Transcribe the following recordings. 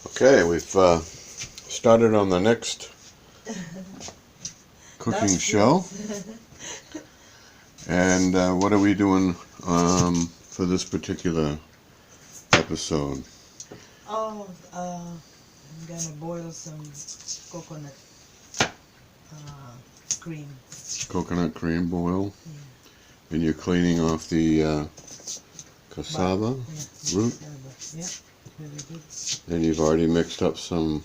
Okay, we've started on the next cooking show. And what are we doing for this particular episode? Oh, I'm gonna boil some coconut cream. Coconut cream boil. Yeah. And you're cleaning off the cassava root. Yeah, very good. And you've already mixed up some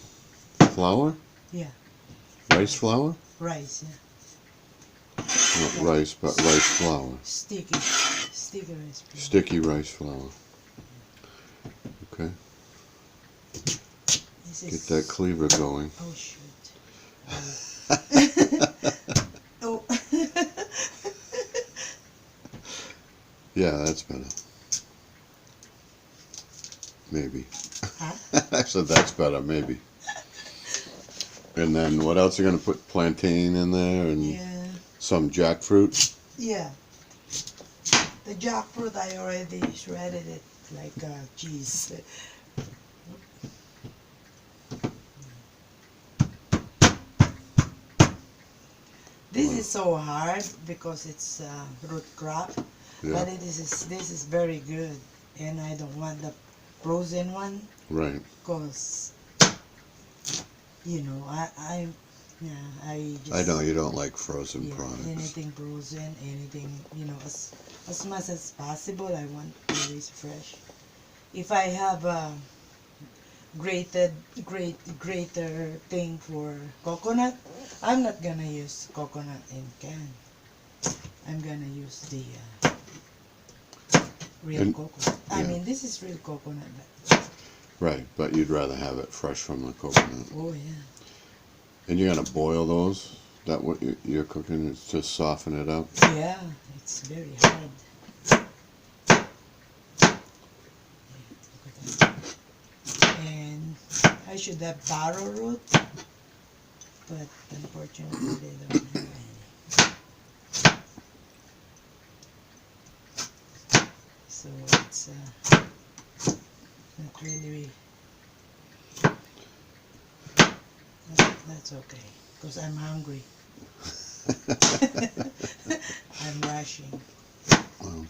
flour? Yeah. Rice flour? Rice, yeah. Not rice, but rice flour. Sticky rice flour. Sticky rice flour. Okay. Get that cleaver going. Oh, shoot. Oh. Yeah, that's better. Maybe. Huh? I said that's better, maybe. And then what else are you going to put? Plantain in there and Yeah. some jackfruit? Yeah. The jackfruit, I already shredded it like cheese. This is so hard because it's root crop, Yeah. but this is very good, and I don't want the frozen one. Right. Cause I just. I know you don't like frozen Yeah, products. anything frozen, anything as much as possible. I want always fresh. If I have a grater thing for coconut, I'm not gonna use coconut in can. I'm gonna use the real coconut. I mean, this is real coconut. Right, but you'd rather have it fresh from the coconut. Oh yeah. And you're going to boil those? That what you're cooking is just soften it up? Yeah, it's very hard. And I should have taro root, but unfortunately they don't have any. So it's not really. That's okay, because I'm hungry. I'm rushing. Well,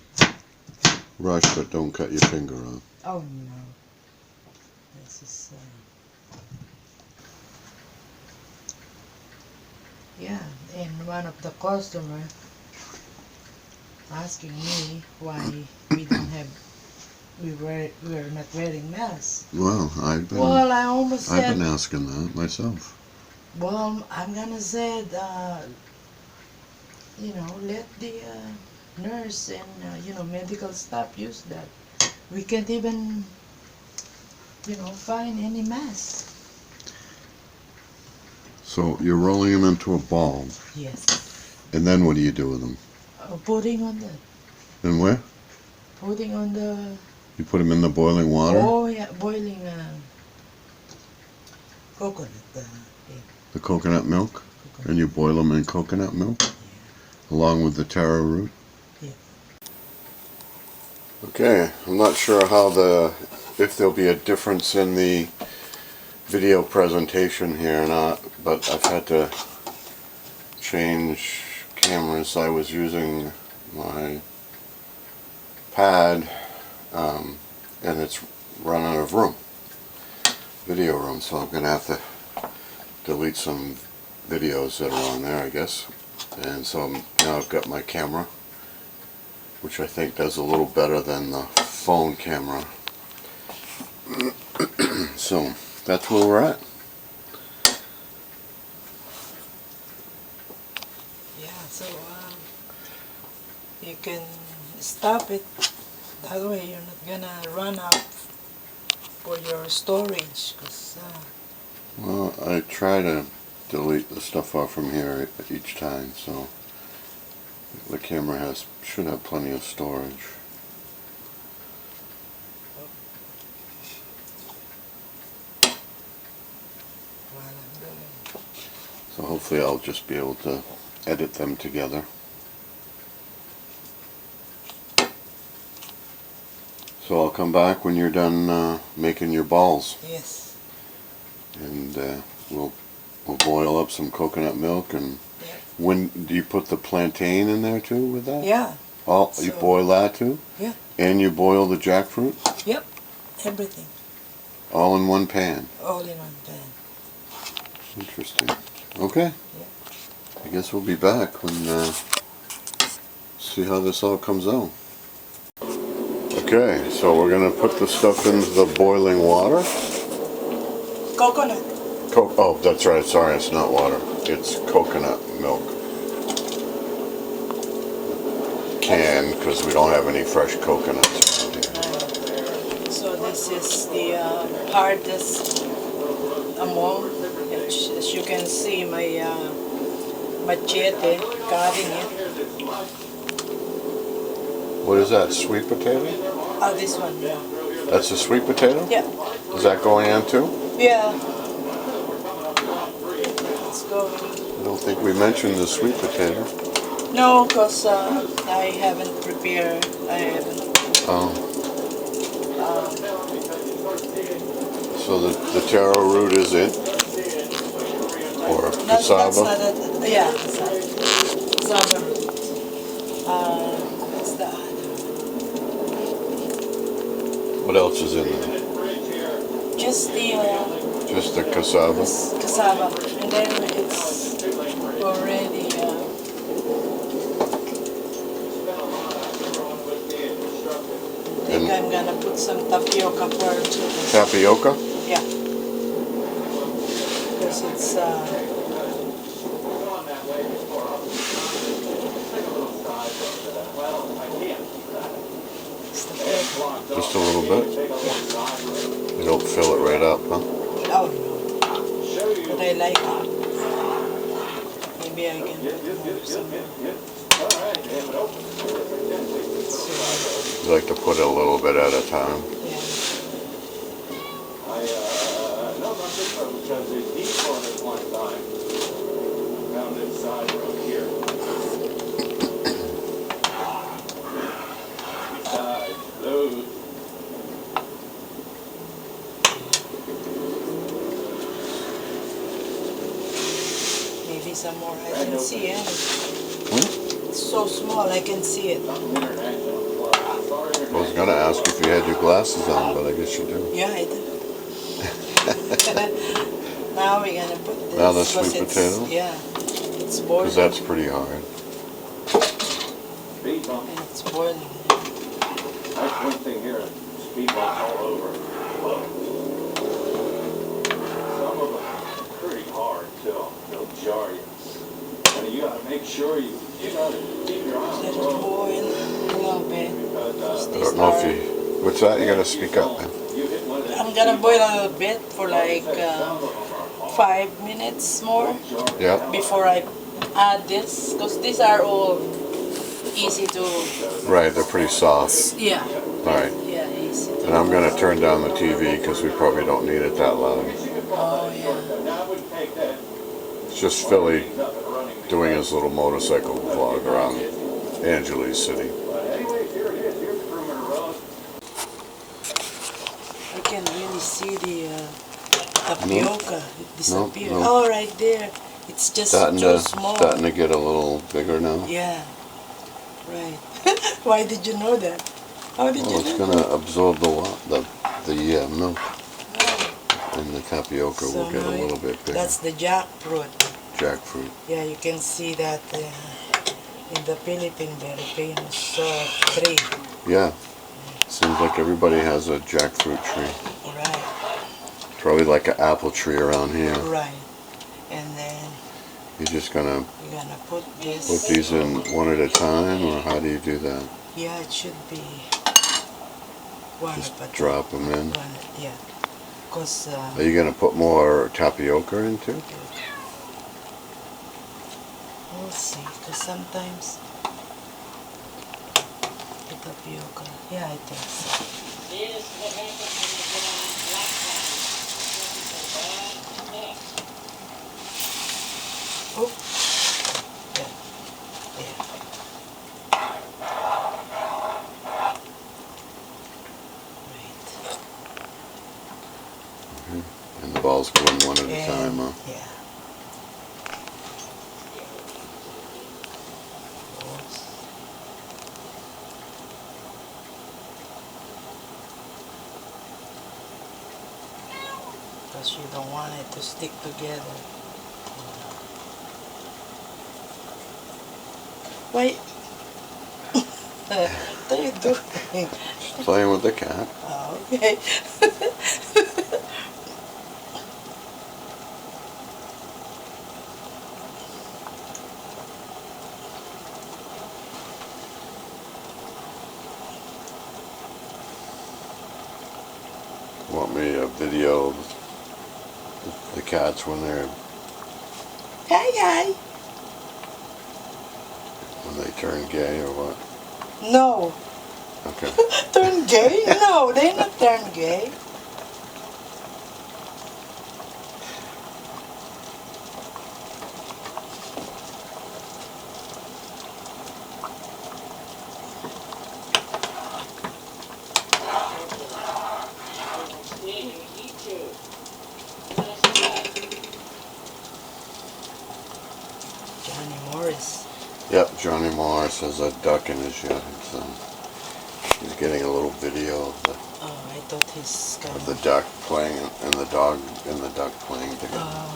rush, but don't cut your finger off. Oh no. This is yeah, and one of the customer asking me why we don't have we're not wearing masks. Well, I almost said, I've been asking that myself. Well, I'm gonna say let the nurse and medical staff use that. We can't even find any mask. So you're rolling them into a ball. Yes. And then what do you do with them? Putting on the. And where? Putting on the. You put them in the boiling water? Oh yeah, boiling coconut. The coconut milk? Coconut. And you boil them in coconut milk? Yeah. Along with the taro root? Yeah. Okay, I'm not sure if there'll be a difference in the video presentation here or not, but I've had to change cameras. I was using my pad and it's run out of room, video room, so I'm going to have to delete some videos that are on there, I guess. And so now I've got my camera, which I think does a little better than the phone camera. So that's where we're at. Yeah, so you can stop it. That way you're not gonna run out for your storage. Well, I try to delete the stuff off from here each time, so the camera should have plenty of storage. So hopefully I'll just be able to edit them together. So I'll come back when you're done making your balls. Yes. and we'll boil up some coconut milk. And Yeah. when do you put the plantain in there too with that? Yeah. All you So- boil that too? Yeah. And you boil the jackfruit? Yep. Everything. All in one pan. All in one pan. Interesting. Okay. Yeah. I guess we'll be back when see how this all comes out. Okay, so we're gonna put the stuff into the boiling water. Coconut. Oh, that's right. Sorry, it's not water. It's coconut milk. Can, because we don't have any fresh coconuts around here. So this is the hardest among. As you can see, my machete cutting it. What is that? Sweet potato? Oh, this one. Yeah. That's a sweet potato? Yeah. Is that going in too? Yeah. Let's go. I don't think we mentioned the sweet potato. No, because I haven't prepared. I haven't. Oh. So the taro root is it? Or That's cassava? not a, yeah, cassava. What's the other? What else is in there? Just the cassava? cassava. And then it's already. I think I'm gonna put some tapioca first. Tapioca? Yeah. Because it's Just a little bit? You don't fill it right up, huh? oh no. But I like it. Maybe I can put more somewhere. You like to put it a little bit at a time. Yeah. Maybe some more. I can see it. It's so small, I can see it. I was going to ask if you had your glasses on, but I guess you do. Yeah, I do. Now we're gonna put this. Now the 'cause sweet it's- potato? Yeah, it's boiling. Because that's pretty hard. And it's boiling. That's one thing here, speed bumps all over. Some of them are pretty hard too. They'll jar you. And you gotta make sure you gotta keep your eyes on Let the it road. boil a little bit. Because I don't know if you... What's that? You got to speak up, man. you hit one of them. I'm gonna boil a little bit for like 5 minutes more Yeah. before I add this, because these are all easy to. Right, they're pretty soft. Yeah. All right. Yeah, easy to. And I'm going to turn down the TV because we probably don't need it that loud. Oh yeah. Now I wouldn't take that. It's just Philly Nothing running. doing his little motorcycle vlog around Angeles City. But anyway, here it is. Here's the perimeter road. I can really see the tapioca. It disappeared. no. Oh, right there. It's just Starting too to, small. starting to get a little bigger now. Yeah. Right. Why did you know that? How did Well, you it's know? going to absorb the milk, Oh. and the tapioca So will get a now little bit bigger. That's the jackfruit. Jackfruit. Yeah, you can see that in the Philippine, very famous tree. Yeah. Seems like everybody has a jackfruit tree. Right. Probably like an apple tree around here. Right. And then You're just going to you're gonna put this. put these in one at a time, or how do you do that? Yeah, it should be one Just of a drop them in. One, yeah. Because Are you going to put more tapioca into? we'll see. Because sometimes the tapioca. Yeah, I think so. Oh. Yeah. Yeah. Right. And the balls go in one at a time, huh? Yeah. Because you don't want it to stick together. Wait. What are you doing? Just playing with the cat. Oh, okay. Want me to video the cats when Hi. they turn gay or what? No. Okay. Turn gay? No, they're not turn gay. Johnny Morris. Yep, Johnny Morris has a duck in his yard, so he's getting a little video of Oh, I thought he's kind the duck playing and the dog and the duck playing together.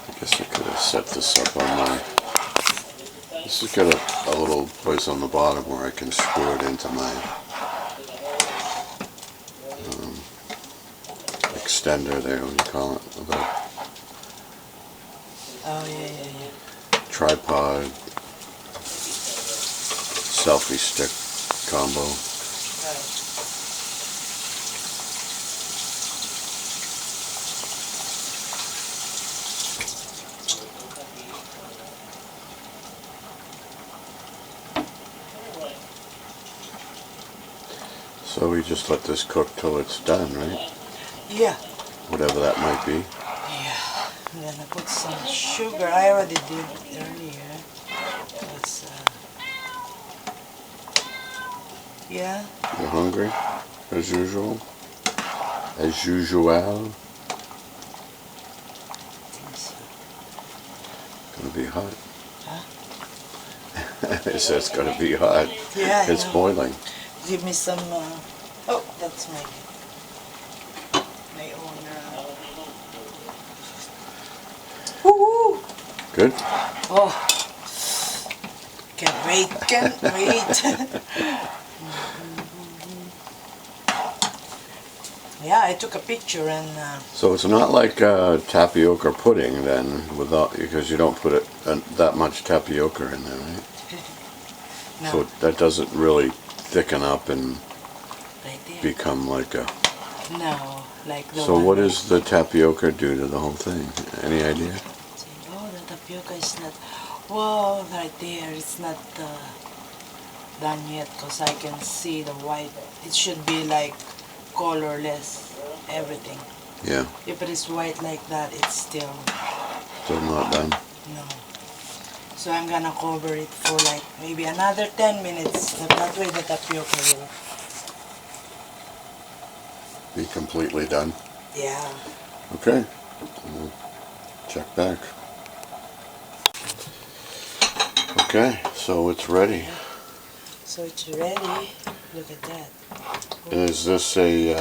I guess I could have set this up on my... This has got a little place on the bottom where I can screw it into my extender there, what do you call it? The Oh, yeah. tripod selfie stick combo. Right. So we just let this cook till it's done, right? Yeah. Whatever that might be. Yeah. I'm gonna put some sugar. I already did it earlier. Let's, yeah. You hungry? As usual? As usual? Gonna be hot. Huh? It says it's gonna be hot. Yeah, It's boiling. Give me some, oh, that's my own, woo-hoo! Good? Oh, can't wait. Yeah, I took a picture and, So it's not like tapioca pudding then, because you don't put that much tapioca in there, right? no, So that doesn't really thicken up and right there. become like a... No, like the So one what that- does the tapioca do to the whole thing? Any idea? Oh, the tapioca is not, whoa, right there, it's not done yet because I can see the white. It should be like colorless, everything. Yeah, If it is white like that, it's still, still not done. no. So I'm gonna cover it for like maybe another 10 minutes. That way the tapioca will, Be completely done. yeah. Okay, we'll check back. Okay, so it's ready. So it's ready. Look at that. Is this a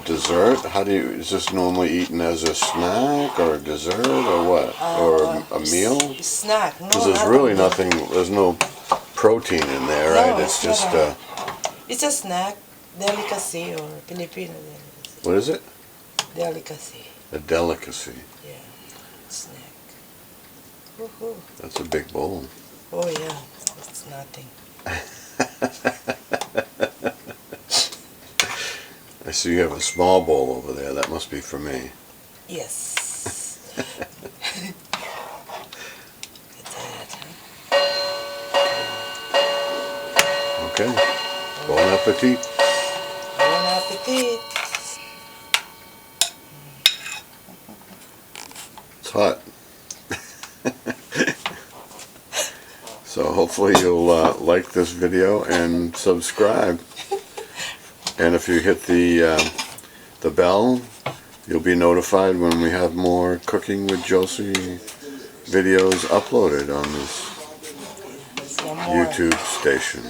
dessert? Is this normally eaten as a snack or a dessert or what? Or a meal? Snack. No, Because there's not really a meal. nothing, there's no protein in there, No, right? It's it's just, not It's a snack, delicacy or Filipino delicacy. what is it? Delicacy. A delicacy. Yeah. snack. Woohoo. That's a big bowl. Oh yeah, it's nothing. I see you have a small bowl over there. That must be for me. Yes. Okay. Bon appetit. Bon appetit. It's hot. So hopefully you'll like this video and subscribe. And if you hit the bell, you'll be notified when we have more Cooking with Josie videos uploaded on this Some more. YouTube station.